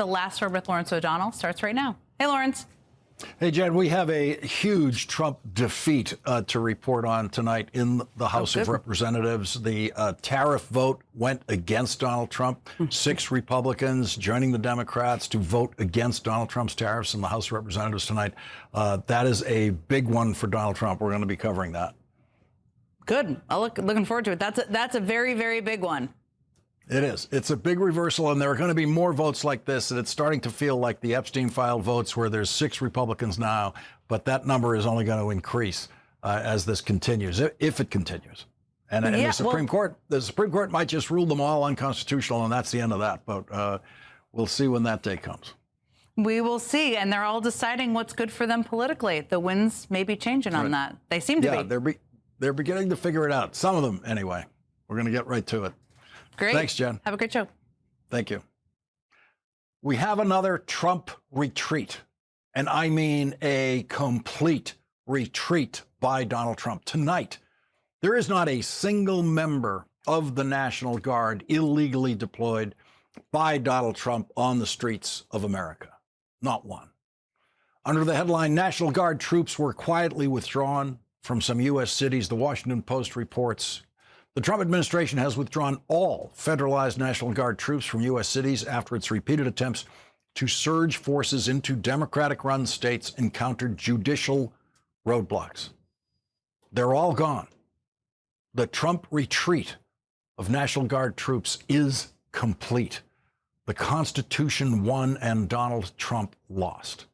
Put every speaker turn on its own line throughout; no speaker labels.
The Last Word with Lawrence O'Donnell starts right now. Hey, Lawrence.
Hey, Jen, we have a huge Trump defeat to report on tonight in the House of Representatives. The tariff vote went against Donald Trump. 6 Republicans joining the Democrats to vote against Donald Trump's tariffs in the House of Representatives tonight. That is a big one for Donald Trump. We're going to be covering that.
Good. Looking forward to it. That's a very, very big one.
It is. It's a big reversal, and there are going to be more votes like this, and it's starting to feel like the Epstein file votes where there's 6 Republicans now, but that number is only going to increase as this continues, if it continues. And the Supreme Court might just rule them all unconstitutional, and that's the end of that. But we'll see when that day comes.
We will see, and they're all deciding what's good for them politically. The winds may be changing on that. They seem to be.
They're beginning to figure it out. Some of them, anyway. We're going to get right to it.
Great.
Thanks, Jen.
Have a great show.
Thank you. We have another Trump retreat, and I mean a complete retreat by Donald Trump. Tonight, there is not a single member of the National Guard illegally deployed by Donald Trump on the streets of America. Not one. Under the headline, National Guard troops were quietly withdrawn from some U.S. cities, the Washington Post reports the Trump administration has withdrawn all federalized National Guard troops from U.S. cities after its repeated attempts to surge forces into Democratic-run states encountered judicial roadblocks. They're all gone. The Trump retreat of National Guard troops is complete. The Constitution won and Donald Trump lost.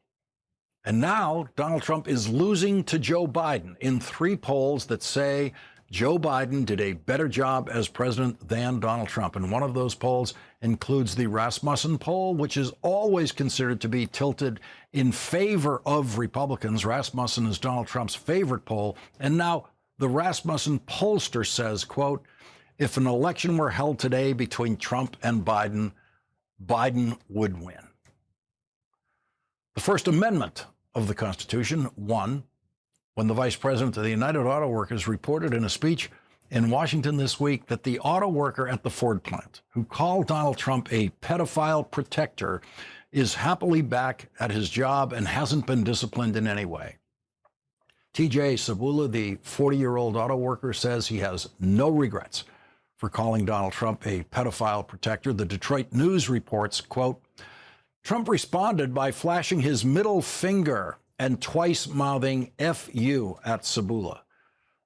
And now Donald Trump is losing to Joe Biden in 3 polls that say Joe Biden did a better job as president than Donald Trump. And one of those polls includes the Rasmussen poll, which is always considered to be tilted in favor of Republicans. Rasmussen is Donald Trump's favorite poll. And now the Rasmussen pollster says, quote, if an election were held today between Trump and Biden, Biden would win. The First Amendment of the Constitution won when the vice president of the United Auto Workers reported in a speech in Washington this week that the auto worker at the Ford plant who called Donald Trump a pedophile protector is happily back at his job and hasn't been disciplined in any way. TJ Sabula, the 40-year-old auto worker, says he has no regrets for calling Donald Trump a pedophile protector. The Detroit News reports, quote, Trump responded by flashing his middle finger and twice mouthing F you at Sabula.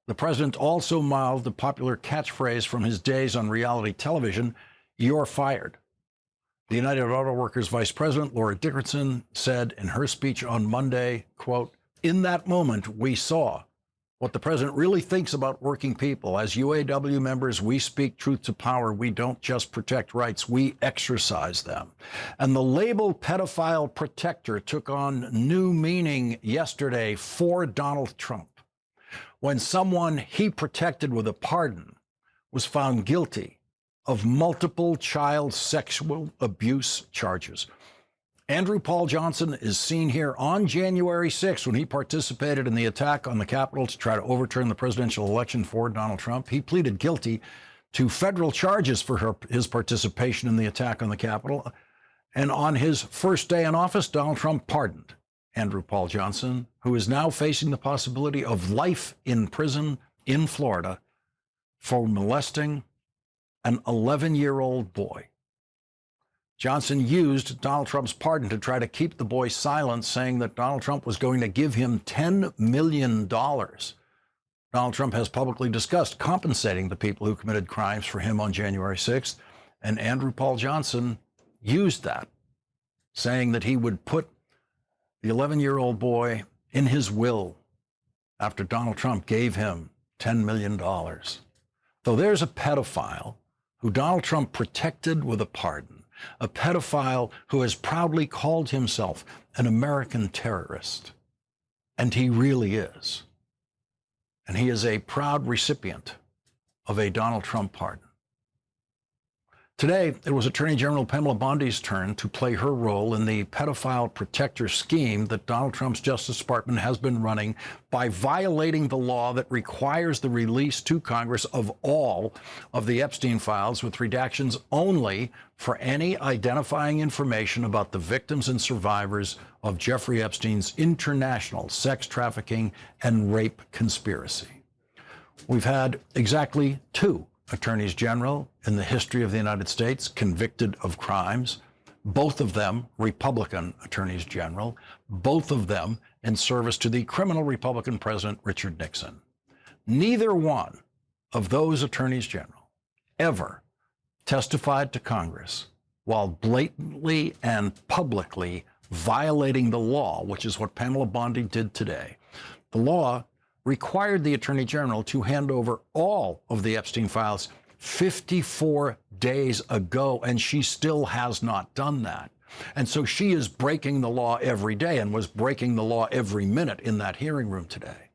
The president also mouthed the popular catchphrase from his days on reality television, you're fired. The United Auto Workers vice president, Laura Dickerson, said in her speech on Monday, quote, in that moment, we saw what the president really thinks about working people. As UAW members, we speak truth to power. We don't just protect rights, we exercise them. And the label pedophile protector took on new meaning yesterday for Donald Trump when someone he protected with a pardon was found guilty of multiple child sexual abuse charges. Andrew Paul Johnson is seen here on January 6th when he participated in the attack on the Capitol to try to overturn the presidential election for Donald Trump. He pleaded guilty to federal charges for his participation in the attack on the Capitol. And on his first day in office, Donald Trump pardoned Andrew Paul Johnson, who is now facing the possibility of life in prison in Florida for molesting an 11-year-old boy. Johnson used Donald Trump's pardon to try to keep the boy silent, saying that Donald Trump was going to give him $10 million. Donald Trump has publicly discussed compensating the people who committed crimes for him on January 6th, and Andrew Paul Johnson used that, saying that he would put the 11-year-old boy in his will after Donald Trump gave him $10 million. So there's a pedophile who Donald Trump protected with a pardon. A pedophile who has proudly called himself an American terrorist. And he really is. And he is a proud recipient of a Donald Trump pardon. Today, it was Attorney General Pamela Bondi's turn to play her role in the pedophile protector scheme that Donald Trump's Justice Department has been running by violating the law that requires the release to Congress of all of the Epstein files, with redactions only for any identifying information about the victims and survivors of Jeffrey Epstein's international sex trafficking and rape conspiracy. We've had exactly 2 attorneys general in the history of the United States convicted of crimes, both of them Republican attorneys general, both of them in service to the criminal Republican President Richard Nixon. Neither one of those attorneys general ever testified to Congress while blatantly and publicly violating the law, which is what Pamela Bondi did today. The law required the Attorney General to hand over all of the Epstein files 54 days ago, and she still has not done that. And so she is breaking the law every day and was breaking the law every minute in that hearing room today.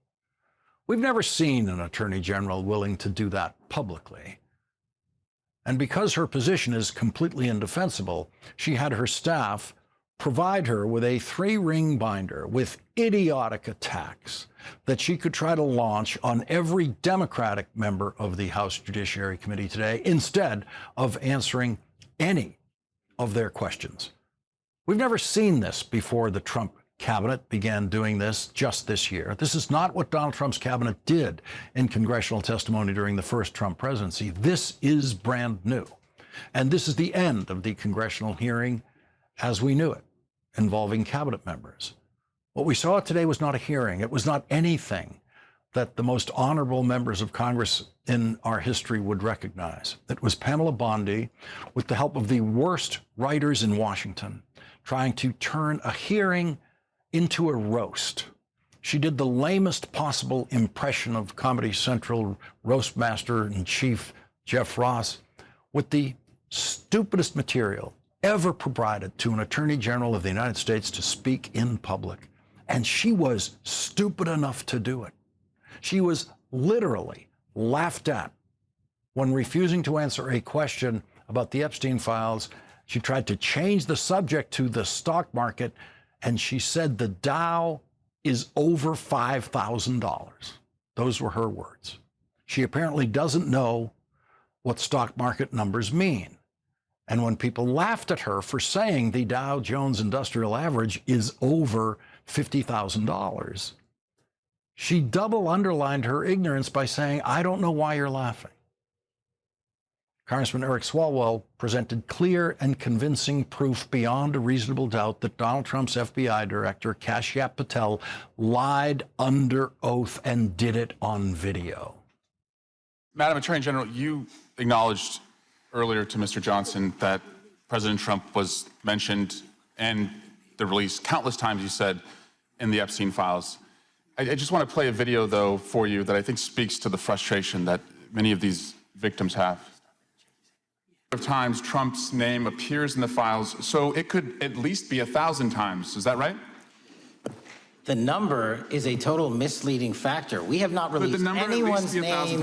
We've never seen an Attorney General willing to do that publicly. And because her position is completely indefensible, she had her staff provide her with a 3-ring binder with idiotic attacks that she could try to launch on every Democratic member of the House Judiciary Committee today, instead of answering any of their questions. We've never seen this before. The Trump cabinet began doing this just this year. This is not what Donald Trump's cabinet did in congressional testimony during the first Trump presidency. This is brand new. And this is the end of the congressional hearing as we knew it, involving cabinet members. What we saw today was not a hearing. It was not anything that the most honorable members of Congress in our history would recognize. It was Pamela Bondi, with the help of the worst writers in Washington, trying to turn a hearing into a roast. She did the lamest possible impression of Comedy Central roast master in chief Jeff Ross, with the stupidest material ever provided to an Attorney General of the United States to speak in public. And she was stupid enough to do it. She was literally laughed at when refusing to answer a question about the Epstein files. She tried to change the subject to the stock market, and she said the Dow is over $5,000. Those were her words. She apparently doesn't know what stock market numbers mean. And when people laughed at her for saying the Dow Jones Industrial Average is over $50,000, she double underlined her ignorance by saying, "I don't know why you're laughing." Congressman Eric Swalwell presented clear and convincing proof beyond a reasonable doubt that Donald Trump's FBI director, Kashyap Patel, lied under oath and did it on video.
Madam Attorney General, you acknowledged earlier to Mr. Johnson that President Trump was mentioned and the release countless times, you said, in the Epstein files. I just want to play a video, though, for you that I think speaks to the frustration that many of these victims have. Of times Trump's name appears in the files, so it could at least be 1,000 times. Is that right?
The number is a total misleading factor. We have not released anyone's name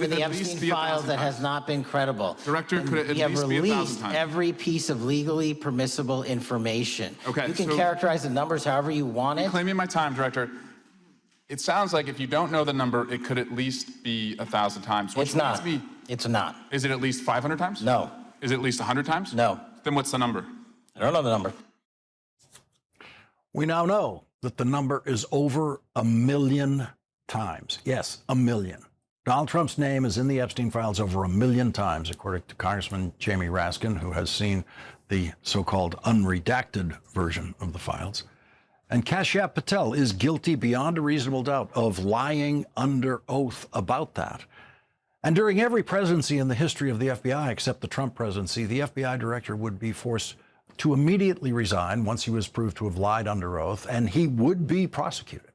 in the Epstein files that has not been credible.
Director, could it at least be 1,000 times?
We have released every piece of legally permissible information.
Okay,
you can characterize the numbers however you want it.
Claiming my time, Director. It sounds like if you don't know the number, it could at least be 1,000 times.
It's not. It's not.
Is it at least 500 times?
No.
Is it at least 100 times?
No.
Then what's the number?
I don't know the number.
We now know that the number is over 1 million times. Yes, 1 million. Donald Trump's name is in the Epstein files over 1 million times, according to Congressman Jamie Raskin, who has seen the so-called unredacted version of the files. And Kashyap Patel is guilty beyond a reasonable doubt of lying under oath about that. And during every presidency in the history of the FBI, except the Trump presidency, the FBI director would be forced to immediately resign once he was proved to have lied under oath, and he would be prosecuted.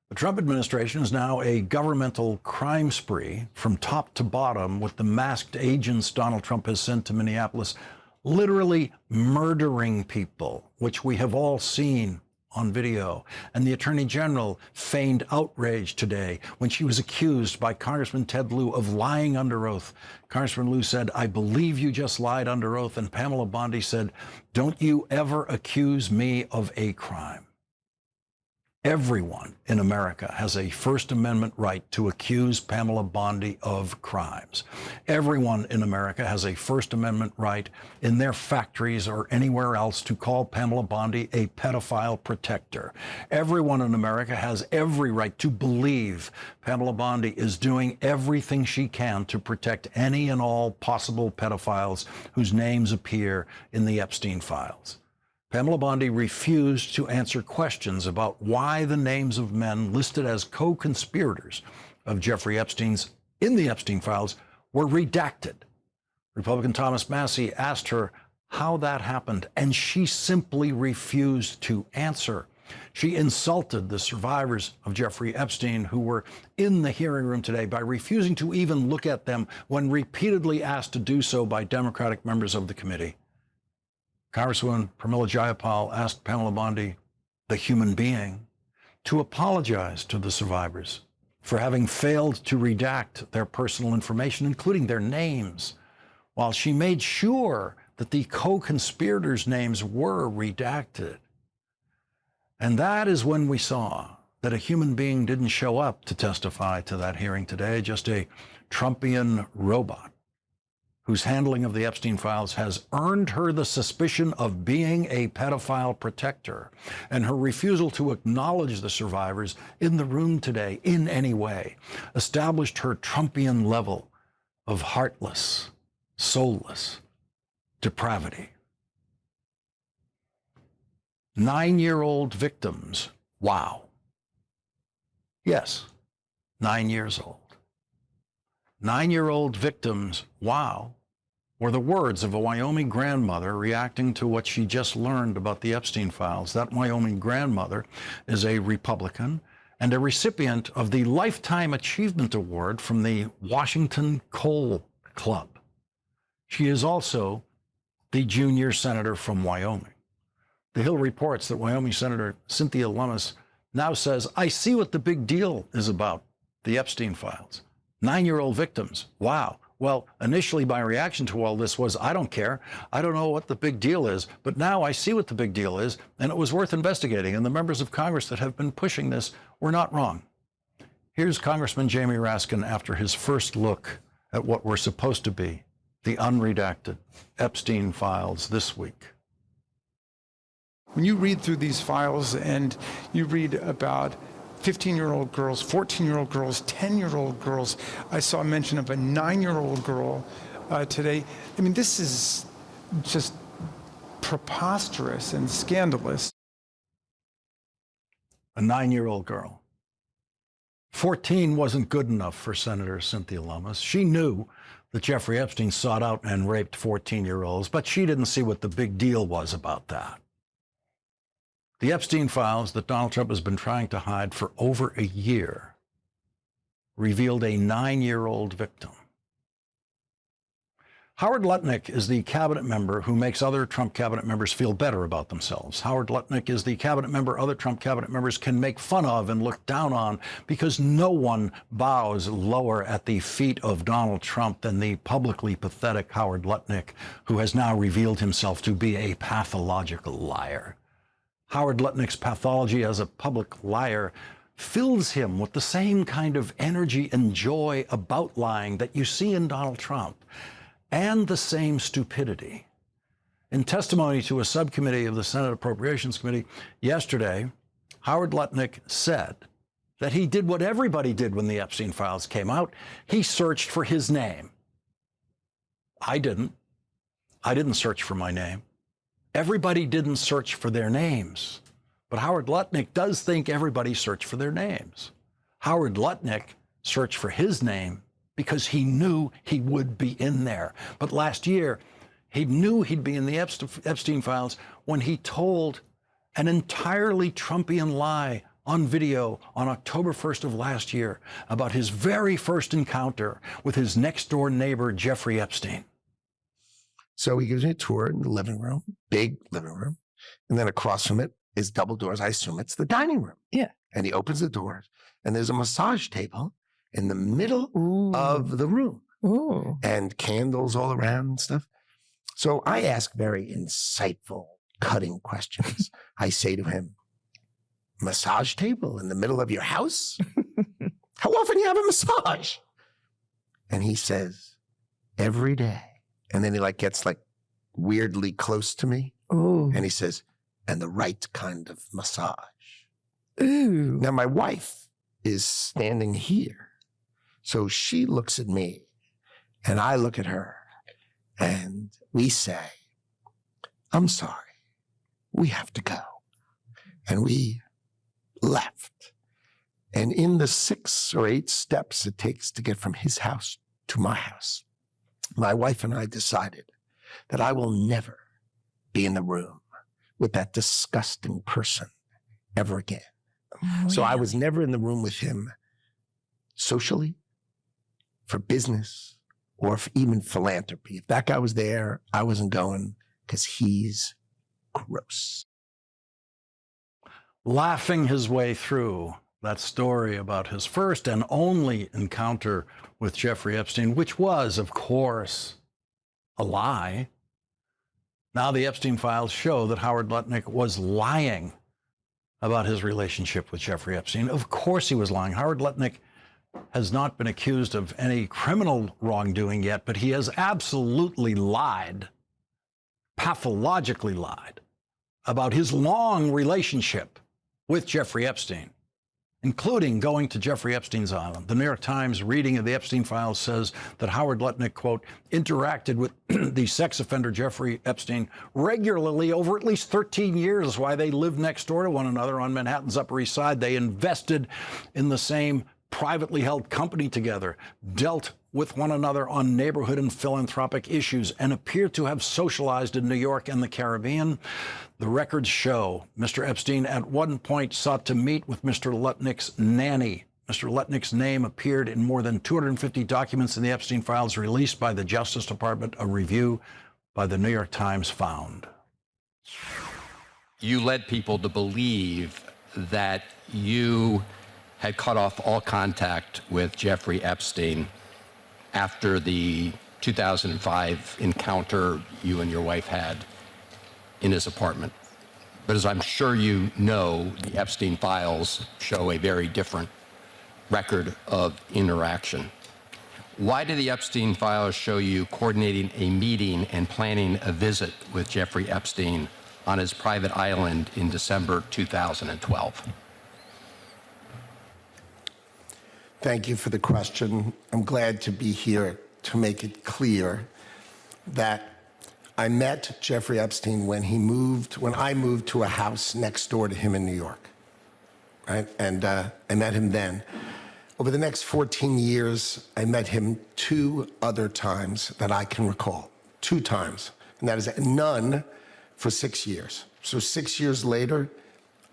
The Trump administration is now a governmental crime spree from top to bottom, with the masked agents Donald Trump has sent to Minneapolis literally murdering people, which we have all seen on video. And the Attorney General feigned outrage today when she was accused by Congressman Ted Lieu of lying under oath. Congressman Lieu said, "I believe you just lied under oath." And Pamela Bondi said, "Don't you ever accuse me of a crime." Everyone in America has a First Amendment right to accuse Pamela Bondi of crimes. Everyone in America has a First Amendment right in their factories or anywhere else to call Pamela Bondi a pedophile protector. Everyone in America has every right to believe Pamela Bondi is doing everything she can to protect any and all possible pedophiles whose names appear in the Epstein files. Pamela Bondi refused to answer questions about why the names of men listed as co-conspirators of Jeffrey Epstein's in the Epstein files were redacted. Republican Thomas Massie asked her how that happened, and she simply refused to answer. She insulted the survivors of Jeffrey Epstein who were in the hearing room today by refusing to even look at them when repeatedly asked to do so by Democratic members of the committee. Congresswoman Pramila Jayapal asked Pamela Bondi, the human being, to apologize to the survivors for having failed to redact their personal information, including their names, while she made sure that the co-conspirators' names were redacted. And that is when we saw that a human being didn't show up to testify to that hearing today, just a Trumpian robot whose handling of the Epstein files has earned her the suspicion of being a pedophile protector, and her refusal to acknowledge the survivors in the room today in any way established her Trumpian level of heartless, soulless depravity. 9-year-old victims, wow. Yes, 9 years old. 9-year-old victims, wow, were the words of a Wyoming grandmother reacting to what she just learned about the Epstein files. That Wyoming grandmother is a Republican and a recipient of the Lifetime Achievement Award from the Washington Coal Club. She is also the junior senator from Wyoming. The Hill reports that Wyoming Senator Cynthia Lummis now says, "I see what the big deal is about, the Epstein files. 9-year-old victims, wow. Well, initially my reaction to all this was, I don't care. I don't know what the big deal is, but now I see what the big deal is, and it was worth investigating, and the members of Congress that have been pushing this were not wrong." Here's Congressman Jamie Raskin after his first look at what were supposed to be the unredacted Epstein files this week.
When you read through these files and you read about 15-year-old girls, 14-year-old girls, 10-year-old girls. I saw a mention of a 9-year-old girl today. I mean, this is just preposterous and scandalous.
A 9-year-old girl. 14 wasn't good enough for Senator Cynthia Lummis. She knew that Jeffrey Epstein sought out and raped 14-year-olds, but she didn't see what the big deal was about that. The Epstein files that Donald Trump has been trying to hide for over a year revealed a 9-year-old victim. Howard Lutnick is the cabinet member who makes other Trump cabinet members feel better about themselves. Howard Lutnick is the cabinet member other Trump cabinet members can make fun of and look down on because no one bows lower at the feet of Donald Trump than the publicly pathetic Howard Lutnick, who has now revealed himself to be a pathological liar. Howard Lutnick's pathology as a public liar fills him with the same kind of energy and joy about lying that you see in Donald Trump, and the same stupidity. In testimony to a subcommittee of the Senate Appropriations Committee yesterday, Howard Lutnick said that he did what everybody did when the Epstein files came out. He searched for his name. I didn't. I didn't search for my name. Everybody didn't search for their names, but Howard Lutnick does think everybody searched for their names. Howard Lutnick searched for his name because he knew he would be in there. But last year, he knew he'd be in the Epstein files when he told an entirely Trumpian lie on video on October 1st of last year about his very first encounter with his next-door neighbor, Jeffrey Epstein.
So he gives me a tour in the living room, big living room. And then across from it is double doors. I assume it's the dining room.
Yeah.
And he opens the doors, and there's a massage table in the middle of the room.
Ooh.
And candles all around and stuff. So I ask very insightful, cutting questions. I say to him, massage table in the middle of your house? How often do you have a massage? And he says, every day. And then he gets weirdly close to me.
Ooh.
And he says, and the right kind of massage.
Ooh.
Now my wife is standing here. So she looks at me and I look at her and we say, I'm sorry, we have to go. And we left. And in the 6 or 8 steps it takes to get from his house to my house, my wife and I decided that I will never be in the room with that disgusting person ever again. So I was never in the room with him socially, for business, or for even philanthropy. If that guy was there, I wasn't going because he's gross.
Laughing his way through that story about his first and only encounter with Jeffrey Epstein, which was, of course, a lie. Now the Epstein files show that Howard Lutnick was lying about his relationship with Jeffrey Epstein. Of course he was lying. Howard Lutnick has not been accused of any criminal wrongdoing yet, but he has absolutely lied, pathologically lied, about his long relationship with Jeffrey Epstein, including going to Jeffrey Epstein's island. The New York Times reading of the Epstein files says that Howard Lutnick, quote, interacted with the sex offender Jeffrey Epstein regularly over at least 13 years while they lived next door to one another on Manhattan's Upper East Side. They invested in the same privately held company together, dealt with one another on neighborhood and philanthropic issues, and appear to have socialized in New York and the Caribbean. The records show Mr. Epstein at one point sought to meet with Mr. Lutnick's nanny. Mr. Lutnick's name appeared in more than 250 documents in the Epstein files released by the Justice Department, a review by the New York Times found.
You led people to believe that you had cut off all contact with Jeffrey Epstein after the 2005 encounter you and your wife had in his apartment. But as I'm sure you know, the Epstein files show a very different record of interaction. Why do the Epstein files show you coordinating a meeting and planning a visit with Jeffrey Epstein on his private island in December 2012?
Thank you for the question. I'm glad to be here to make it clear that I met Jeffrey Epstein when I moved to a house next door to him in New York, right? And I met him then. Over the next 14 years, I met him 2 other times that I can recall, 2 times. And that is none for 6 years. So 6 years later,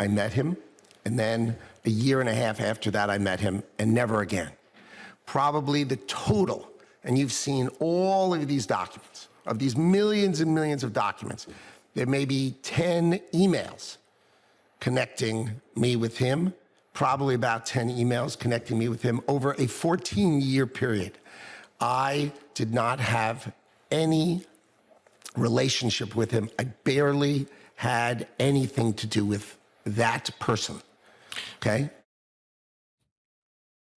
I met him. And then a year and a half after that, I met him, and never again. Probably the total, and you've seen all of these documents, of these millions and millions of documents, there may be 10 emails connecting me with him, probably about 10 emails connecting me with him over a 14-year period. I did not have any relationship with him. I barely had anything to do with that person. Okay?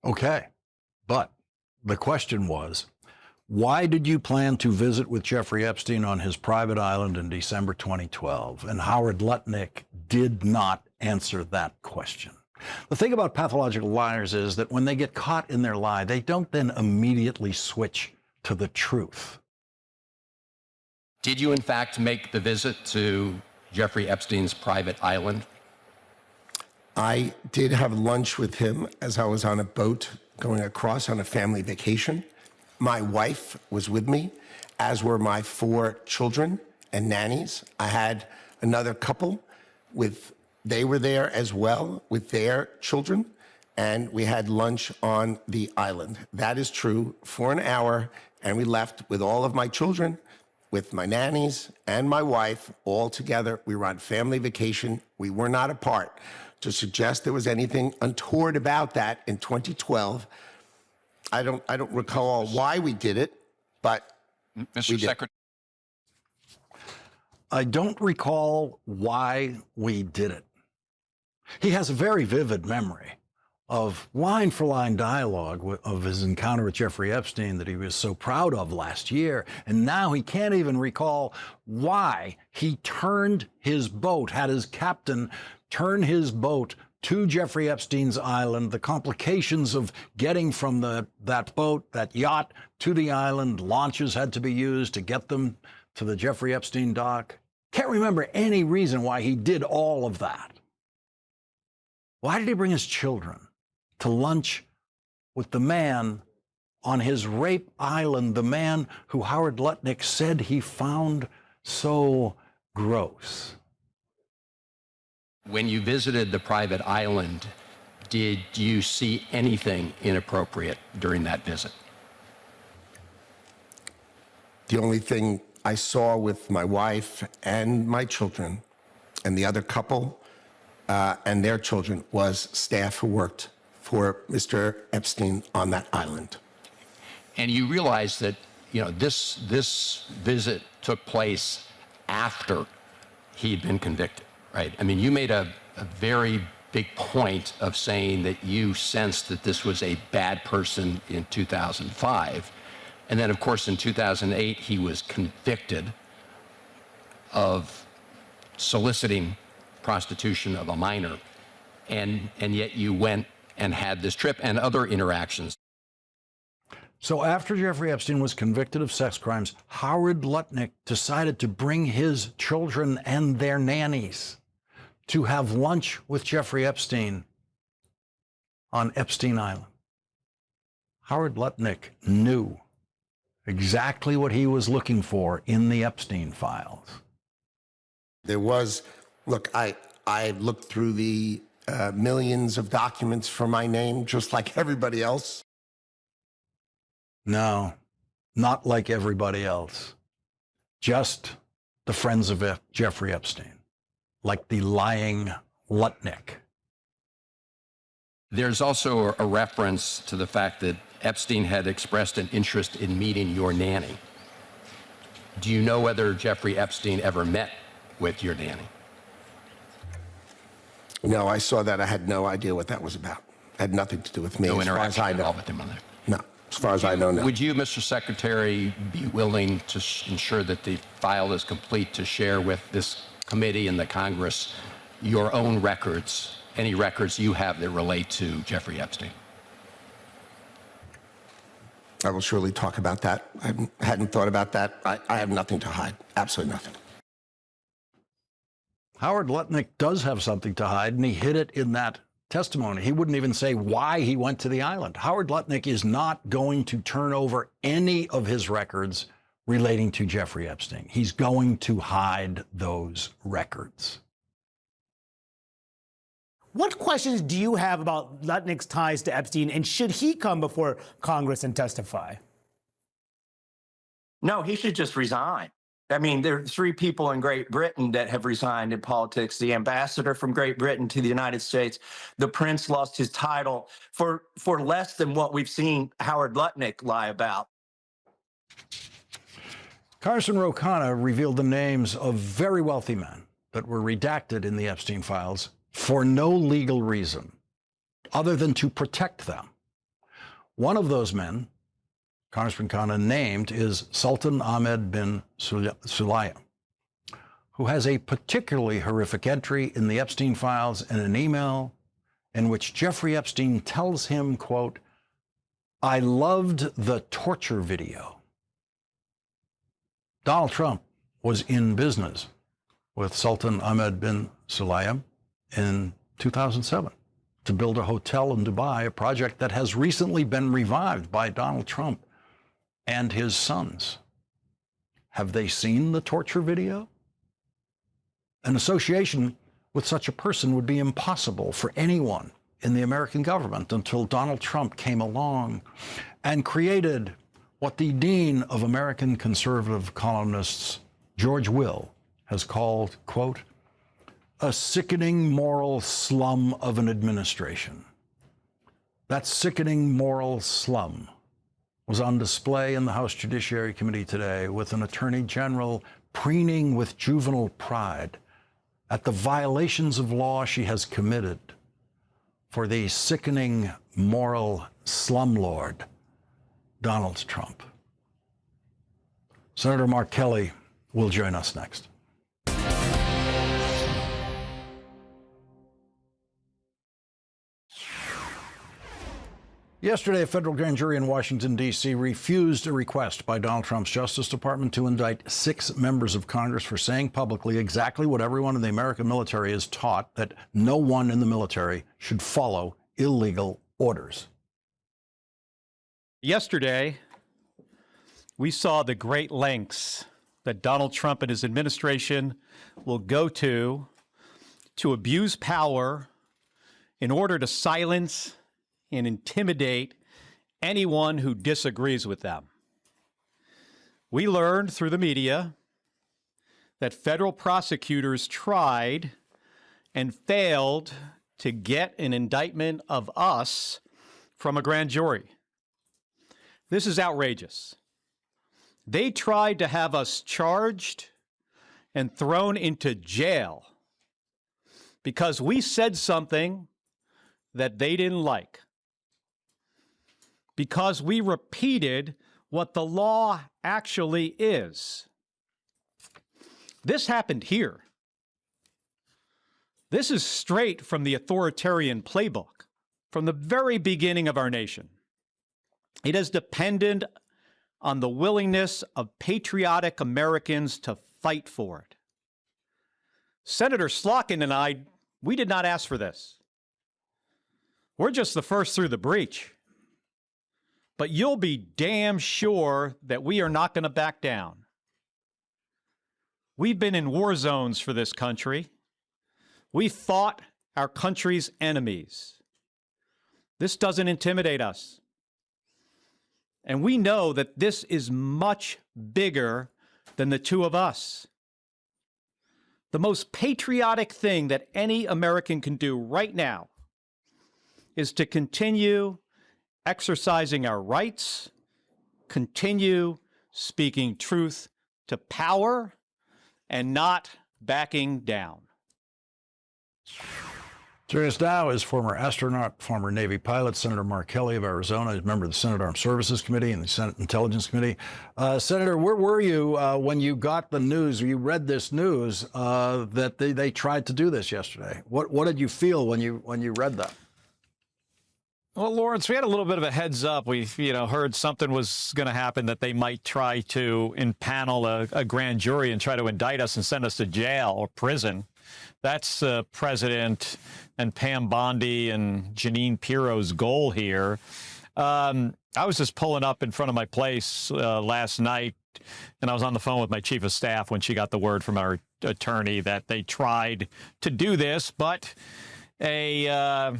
Okay. But the question was, why did you plan to visit with Jeffrey Epstein on his private island in December 2012? And Howard Lutnick did not answer that question. The thing about pathological liars is that when they get caught in their lie, they don't then immediately switch to the truth.
Did you, in fact, make the visit to Jeffrey Epstein's private island?
I did have lunch with him as I was on a boat going across on a family vacation. My wife was with me, as were my 4 children and nannies. I had another couple they were there as well with their children, and we had lunch on the island. That is true, for an hour, and we left with all of my children with my nannies and my wife all together. We were on family vacation. We were not apart. To suggest there was anything untoward about that in 2012, I don't recall why we did it, but
Mr. Secretary.
I don't recall why we did it. He has a very vivid memory of line-for-line dialogue of his encounter with Jeffrey Epstein that he was so proud of last year, and now he can't even recall why he turned his boat, had his captain turn his boat to Jeffrey Epstein's island, the complications of getting from that boat, that yacht, to the island. Launches had to be used to get them to the Jeffrey Epstein dock. Can't remember any reason why he did all of that. Why did he bring his children to lunch with the man on his rape island, the man who Howard Lutnick said he found so gross?
When you visited the private island, did you see anything inappropriate during that visit?
The only thing I saw with my wife and my children and the other couple and their children was staff who worked for Mr. Epstein on that island.
And you realize that, this visit took place after he'd been convicted, right? I mean, you made a very big point of saying that you sensed that this was a bad person in 2005. And then, of course, in 2008, he was convicted of soliciting prostitution of a minor. And yet you went and had this trip and other interactions.
So after Jeffrey Epstein was convicted of sex crimes, Howard Lutnick decided to bring his children and their nannies to have lunch with Jeffrey Epstein on Epstein Island. Howard Lutnick knew exactly what he was looking for in the Epstein files.
There was, look, I looked through the millions of documents for my name, just like everybody else.
No, not like everybody else. Just the friends of Jeffrey Epstein, like the lying Lutnick.
There's also a reference to the fact that Epstein had expressed an interest in meeting your nanny. Do you know whether Jeffrey Epstein ever met with your nanny?
No, I saw that. I had no idea what that was about. It had nothing to do with me.
No
as far as
interaction
I
at
know.
all with him on that?
No, as far as I know, no.
Would you, Mr. Secretary, be willing to ensure that the file is complete to share with this committee and the Congress your own records, any records you have that relate to Jeffrey Epstein?
I will surely talk about that. I hadn't thought about that. I have nothing to hide. Absolutely nothing.
Howard Lutnick does have something to hide, and he hid it in that testimony. He wouldn't even say why he went to the island. Howard Lutnick is not going to turn over any of his records relating to Jeffrey Epstein. He's going to hide those records.
What questions do you have about Lutnick's ties to Epstein, and should he come before Congress and testify?
No, he should just resign. I mean, there are 3 people in Great Britain that have resigned in politics. The ambassador from Great Britain to the United States. The prince lost his title for less than what we've seen Howard Lutnick lie about.
Congressman Ro Khanna revealed the names of very wealthy men that were redacted in the Epstein files for no legal reason other than to protect them. One of those men Congressman Khanna named is Sultan Ahmed bin Sulayem, who has a particularly horrific entry in the Epstein files in an email in which Jeffrey Epstein tells him, quote, "I loved the torture video." Donald Trump was in business with Sultan Ahmed bin Sulayem in 2007 to build a hotel in Dubai, a project that has recently been revived by Donald Trump and his sons. Have they seen the torture video? An association with such a person would be impossible for anyone in the American government until Donald Trump came along and created what the Dean of American Conservative Columnists, George Will, has called, quote, a sickening moral slum of an administration. That sickening moral slum was on display in the House Judiciary Committee today, with an Attorney General preening with juvenile pride at the violations of law she has committed for the sickening moral slumlord, Donald Trump. Senator Mark Kelly will join us next. Yesterday, a federal grand jury in Washington, D.C. refused a request by Donald Trump's Justice Department to indict 6 members of Congress for saying publicly exactly what everyone in the American military is taught, that no one in the military should follow illegal orders.
Yesterday, we saw the great lengths that Donald Trump and his administration will go to abuse power in order to silence and intimidate anyone who disagrees with them. We learned through the media that federal prosecutors tried and failed to get an indictment of us from a grand jury. This is outrageous. They tried to have us charged and thrown into jail because we said something that they didn't like, because we repeated what the law actually is. This happened here. This is straight from the authoritarian playbook, from the very beginning of our nation. It has depended on the willingness of patriotic Americans to fight for it. Senator Slotkin and I, we did not ask for this. We're just the first through the breach. But you'll be damn sure that we are not going to back down. We've been in war zones for this country. We fought our country's enemies. This doesn't intimidate us. And we know that this is much bigger than the two of us. The most patriotic thing that any American can do right now is to continue exercising our rights, continue speaking truth to power, and not backing down.
Joining us now is former astronaut, former Navy pilot, Senator Mark Kelly of Arizona. He's a member of the Senate Armed Services Committee and the Senate Intelligence Committee. Senator, where were you when you got the news, or you read this news that they tried to do this yesterday? What did you feel when you read that?
Well, Lawrence, we had a little bit of a heads up. We, heard something was going to happen, that they might try to impanel a grand jury and try to indict us and send us to jail or prison. That's President and Pam Bondi and Jeanine Pirro's goal here. I was just pulling up in front of my place last night, and I was on the phone with my chief of staff when she got the word from our attorney that they tried to do this, but a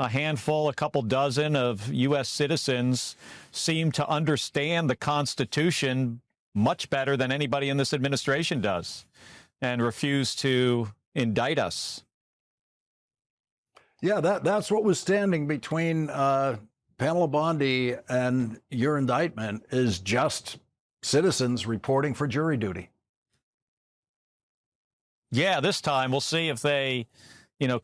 handful, a couple dozen of U.S. citizens seem to understand the Constitution much better than anybody in this administration does, and refuse to indict us.
Yeah, that's what was standing between Pamela Bondi and your indictment, is just citizens reporting for jury duty.
Yeah, this time we'll see if they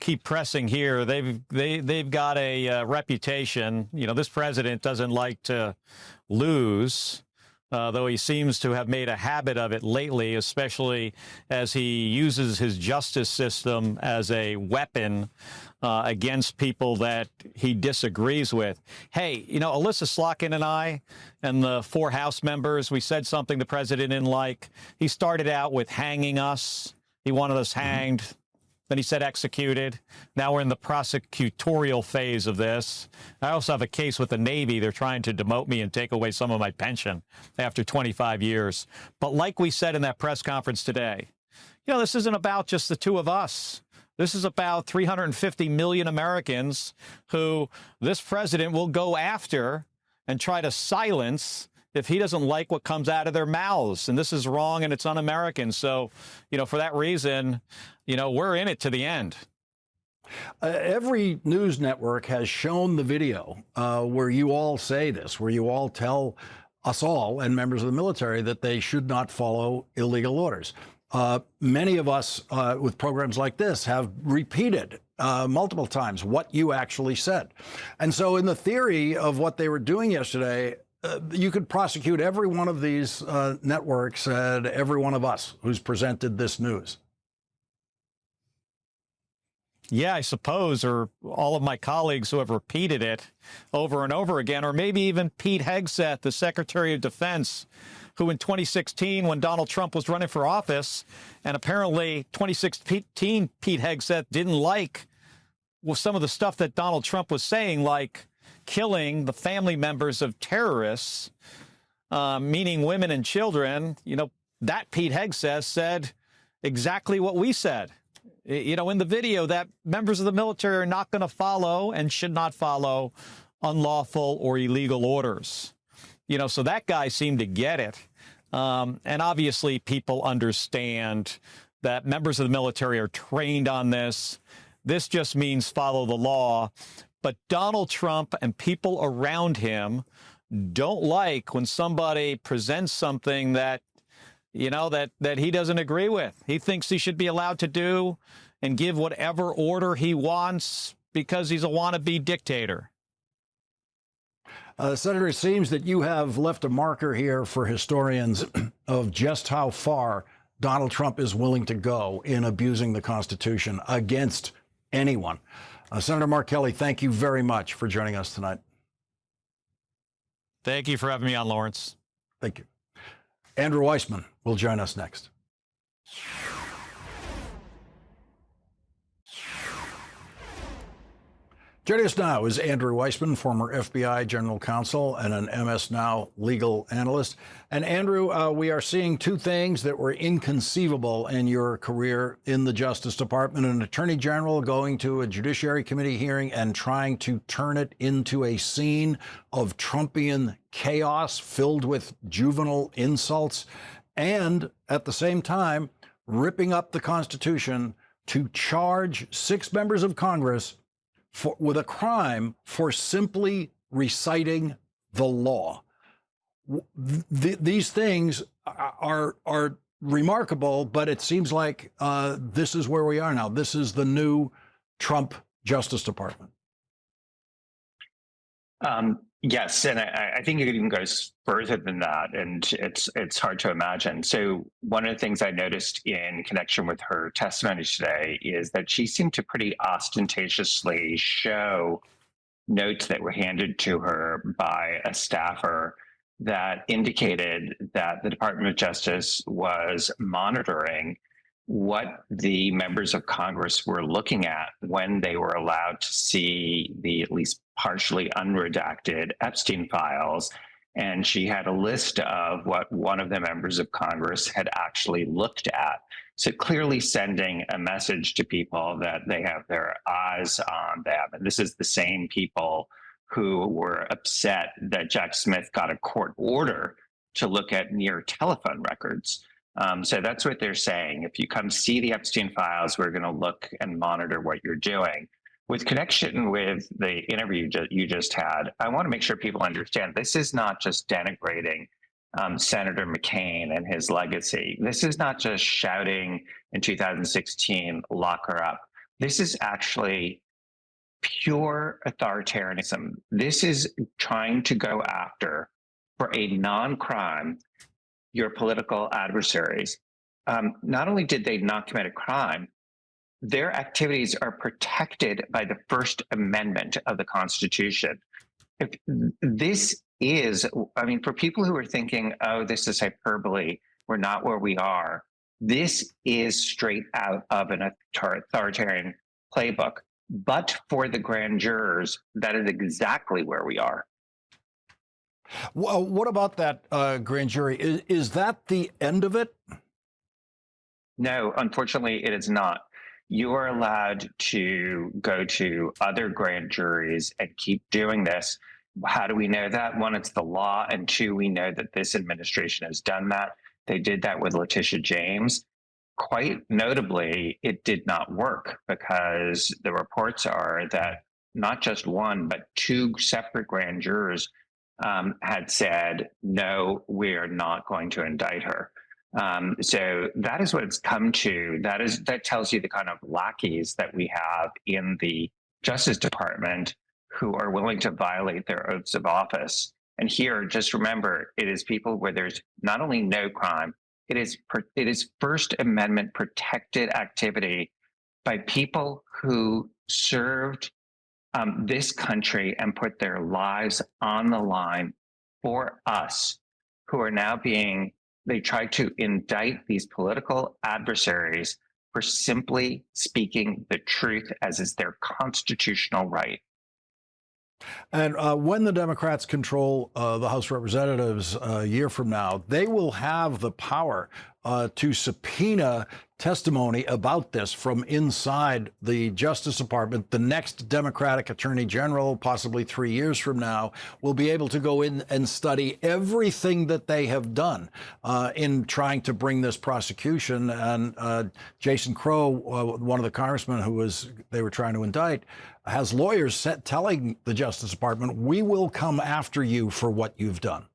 keep pressing here. They've got a reputation. This president doesn't like to lose, though he seems to have made a habit of it lately, especially as he uses his justice system as a weapon against people that he disagrees with. Hey, Alyssa Slotkin and I and the 4 House members, we said something the president didn't like. He started out with hanging us. He wanted us hanged. Then he said executed. Now we're in the prosecutorial phase of this. I also have a case with the Navy. They're trying to demote me and take away some of my pension after 25 years. But like we said in that press conference today, this isn't about just the two of us. This is about 350 million Americans who this president will go after and try to silence if he doesn't like what comes out of their mouths. And this is wrong and it's un-American. So, for that reason, we're in it to the end.
Every news network has shown the video where you all say this, where you all tell us all and members of the military that they should not follow illegal orders. Many of us with programs like this have repeated multiple times what you actually said. And so in the theory of what they were doing yesterday, you could prosecute every one of these networks and every one of us who's presented this news.
Yeah, I suppose, or all of my colleagues who have repeated it over and over again, or maybe even Pete Hegseth, the Secretary of Defense, who in 2016, when Donald Trump was running for office, and apparently 2016 Pete Hegseth didn't like some of the stuff that Donald Trump was saying, like killing the family members of terrorists, meaning women and children. That Pete Hegseth said exactly what we said. In the video, that members of the military are not going to follow and should not follow unlawful or illegal orders. So that guy seemed to get it. And obviously people understand that members of the military are trained on this. This just means follow the law. But Donald Trump and people around him don't like when somebody presents something that that he doesn't agree with. He thinks he should be allowed to do and give whatever order he wants because he's a wannabe dictator.
Senator, it seems that you have left a marker here for historians of just how far Donald Trump is willing to go in abusing the Constitution against anyone. Senator Mark Kelly, thank you very much for joining us tonight.
Thank you for having me on, Lawrence.
Thank you. Andrew Weissmann will join us next. Joining us now is Andrew Weissmann, former FBI General Counsel and an MS Now legal analyst. And Andrew, we are seeing two things that were inconceivable in your career in the Justice Department: an attorney general going to a Judiciary Committee hearing and trying to turn it into a scene of Trumpian chaos filled with juvenile insults, and at the same time, ripping up the Constitution to charge 6 members of Congress with a crime for simply reciting the law. These things are remarkable, but it seems like this is where we are now. This is the new Trump Justice Department.
Yes, and I think it even goes further than that, and it's hard to imagine. So one of the things I noticed in connection with her testimony today is that she seemed to pretty ostentatiously show notes that were handed to her by a staffer that indicated that the Department of Justice was monitoring what the members of Congress were looking at when they were allowed to see the at least partially unredacted Epstein files. And she had a list of what one of the members of Congress had actually looked at. So clearly sending a message to people that they have their eyes on them. And this is the same people who were upset that Jack Smith got a court order to look at near telephone records. So that's what they're saying. If you come see the Epstein files, we're going to look and monitor what you're doing. With connection with the interview you just had, I want to make sure people understand this is not just denigrating Senator McCain and his legacy. This is not just shouting in 2016, lock her up. This is actually pure authoritarianism. This is trying to go after, for a non-crime, your political adversaries. Not only did they not commit a crime, their activities are protected by the First Amendment of the Constitution. If this is, for people who are thinking, oh, this is hyperbole, we're not where we are, this is straight out of an authoritarian playbook. But for the grand jurors, that is exactly where we are.
Well, what about that grand jury? Is that the end of it?
No, unfortunately, it is not. You are allowed to go to other grand juries and keep doing this. How do we know that? One, it's the law, and two, we know that this administration has done that. They did that with Letitia James. Quite notably, it did not work because the reports are that not just one, but two separate grand jurors had said, no, we're not going to indict her. So that is what it's come to. That tells you the kind of lackeys that we have in the Justice Department who are willing to violate their oaths of office. And here, just remember, it is people where there's not only no crime, it is First Amendment protected activity by people who served this country and put their lives on the line for us, who are now they try to indict these political adversaries for simply speaking the truth as is their constitutional right.
And when the Democrats control the House of Representatives a year from now, they will have the power to subpoena testimony about this from inside the Justice Department. The next Democratic Attorney General, possibly 3 years from now, will be able to go in and study everything that they have done in trying to bring this prosecution. And Jason Crow, one of the congressmen they were trying to indict, has lawyers telling the Justice Department, we will come after you for what you've done.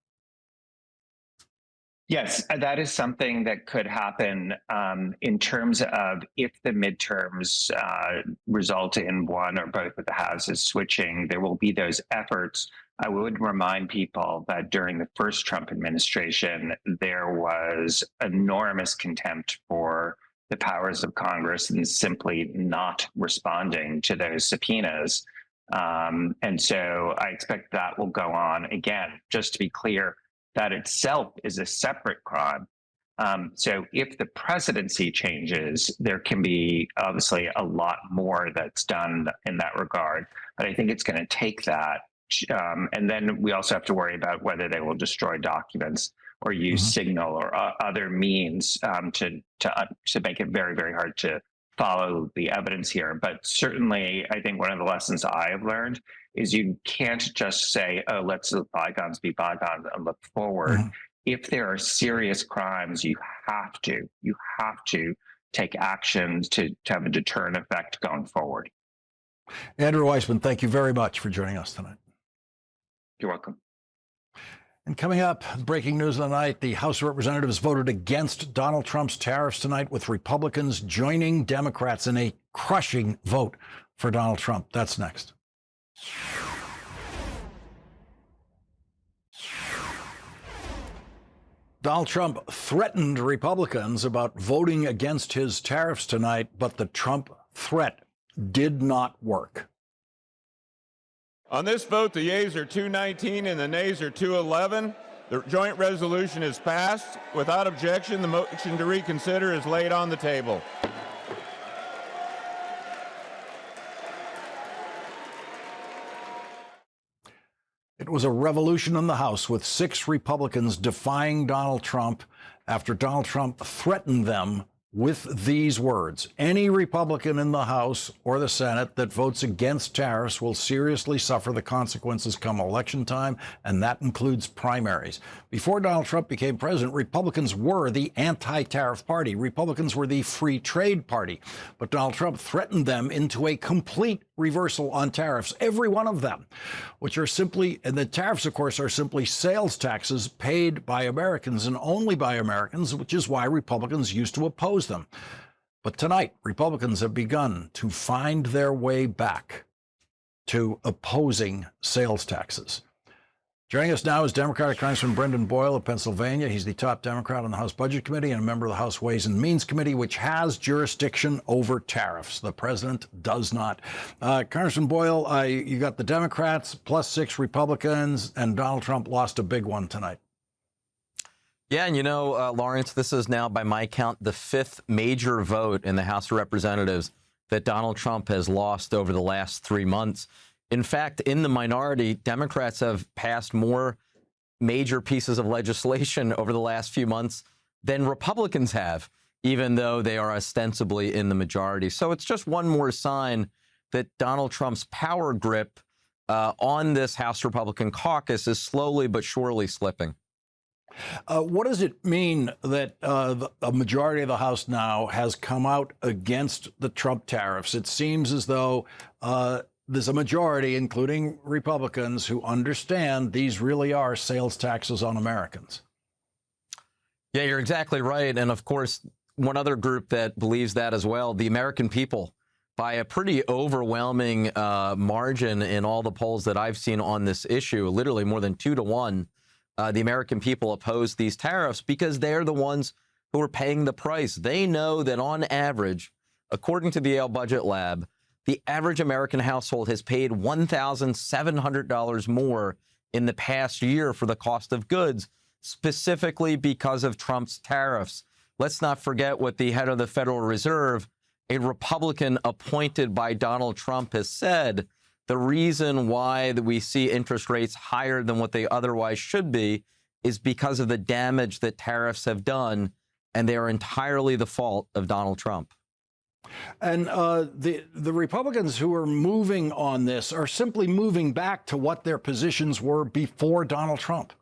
Yes, that is something that could happen in terms of if the midterms result in one or both of the houses switching, there will be those efforts. I would remind people that during the first Trump administration, there was enormous contempt for the powers of Congress and simply not responding to those subpoenas. And so I expect that will go on. Again, just to be clear, that itself is a separate crime. So if the presidency changes, there can be obviously a lot more that's done in that regard. But I think it's going to take that. And then we also have to worry about whether they will destroy documents or use signal or other means to make it very, very hard to follow the evidence here. But certainly, I think one of the lessons I have learned is you can't just say, oh, let's let bygones be bygones and look forward. If there are serious crimes, you have to take actions to have a deterrent effect going forward.
Andrew Weissmann, thank you very much for joining us tonight.
You're welcome.
And coming up, breaking news of the night, the House of Representatives voted against Donald Trump's tariffs tonight, with Republicans joining Democrats in a crushing vote for Donald Trump. That's next. Donald Trump threatened Republicans about voting against his tariffs tonight, but the Trump threat did not work.
On this vote, the yeas are 219 and the nays are 211. The joint resolution is passed. Without objection, the motion to reconsider is laid on the table.
It was a revolution in the House, with 6 Republicans defying Donald Trump after Donald Trump threatened them with these words: any Republican in the House or the Senate that votes against tariffs will seriously suffer the consequences come election time, and that includes primaries. Before Donald Trump became president, Republicans were the anti-tariff party. Republicans were the free trade party. But Donald Trump threatened them into a complete reversal on tariffs, every one of them, which are simply, and the tariffs, of course, are simply sales taxes paid by Americans and only by Americans, which is why Republicans used to oppose them. But tonight, Republicans have begun to find their way back to opposing sales taxes. Joining us now is Democratic Congressman Brendan Boyle of Pennsylvania. He's the top Democrat on the House Budget Committee and a member of the House Ways and Means Committee, which has jurisdiction over tariffs. The president does not. Congressman Boyle, you got the Democrats plus 6 Republicans, and Donald Trump lost a big one tonight.
Yeah, and Lawrence, this is now, by my count, the 5th major vote in the House of Representatives that Donald Trump has lost over the last 3 months. In fact, in the minority, Democrats have passed more major pieces of legislation over the last few months than Republicans have, even though they are ostensibly in the majority. So it's just one more sign that Donald Trump's power grip on this House Republican caucus is slowly but surely slipping.
What does it mean that a majority of the House now has come out against the Trump tariffs? It seems as though there's a majority, including Republicans, who understand these really are sales taxes on Americans.
Yeah, you're exactly right. And of course, one other group that believes that as well, the American people, by a pretty overwhelming margin in all the polls that I've seen on this issue, literally more than 2-to-1, the American people oppose these tariffs because they're the ones who are paying the price. They know that on average, according to the Yale Budget Lab, the average American household has paid $1,700 more in the past year for the cost of goods, specifically because of Trump's tariffs. Let's not forget what the head of the Federal Reserve, a Republican appointed by Donald Trump, has said. The reason why we see interest rates higher than what they otherwise should be is because of the damage that tariffs have done, and they are entirely the fault of Donald Trump.
And the Republicans who are moving on this are simply moving back to what their positions were before Donald Trump.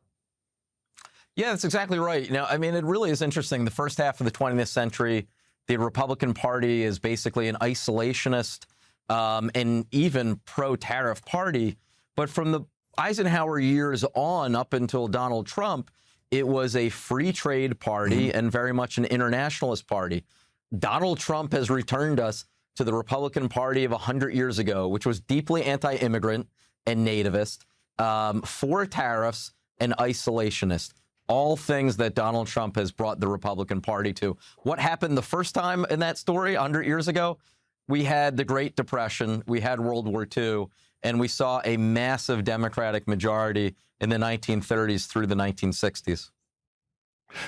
Yeah, that's exactly right. You know, I mean, it really is interesting. The first half of the 20th century, the Republican Party is basically an isolationist and even pro-tariff party. But from the Eisenhower years on up until Donald Trump, it was a free trade party and very much an internationalist party. Donald Trump has returned us to the Republican Party of 100 years ago, which was deeply anti-immigrant and nativist, for tariffs and isolationist. All things that Donald Trump has brought the Republican Party to. What happened the first time in that story 100 years ago? We had the Great Depression, we had World War II, and we saw a massive Democratic majority in the 1930s through the 1960s.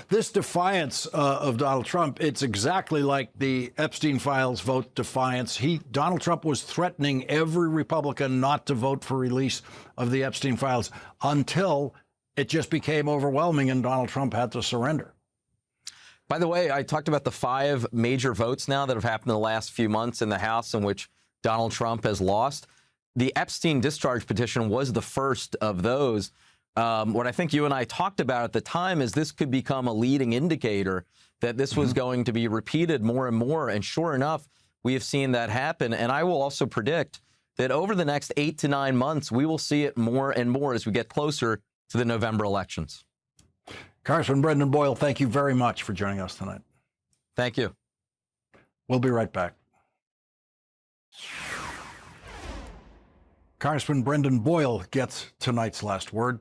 This defiance of Donald Trump, it's exactly like the Epstein files vote defiance. Donald Trump was threatening every Republican not to vote for release of the Epstein files until it just became overwhelming and Donald Trump had to surrender.
By the way, I talked about the 5 major votes now that have happened in the last few months in the House in which Donald Trump has lost. The Epstein discharge petition was the first of those. What I think you and I talked about at the time is this could become a leading indicator that this was going to be repeated more and more. And sure enough, we have seen that happen. And I will also predict that over the next 8 to 9 months, we will see it more and more as we get closer to the November elections.
Congressman Brendan Boyle, thank you very much for joining us tonight.
Thank you.
We'll be right back. Congressman Brendan Boyle gets tonight's last word.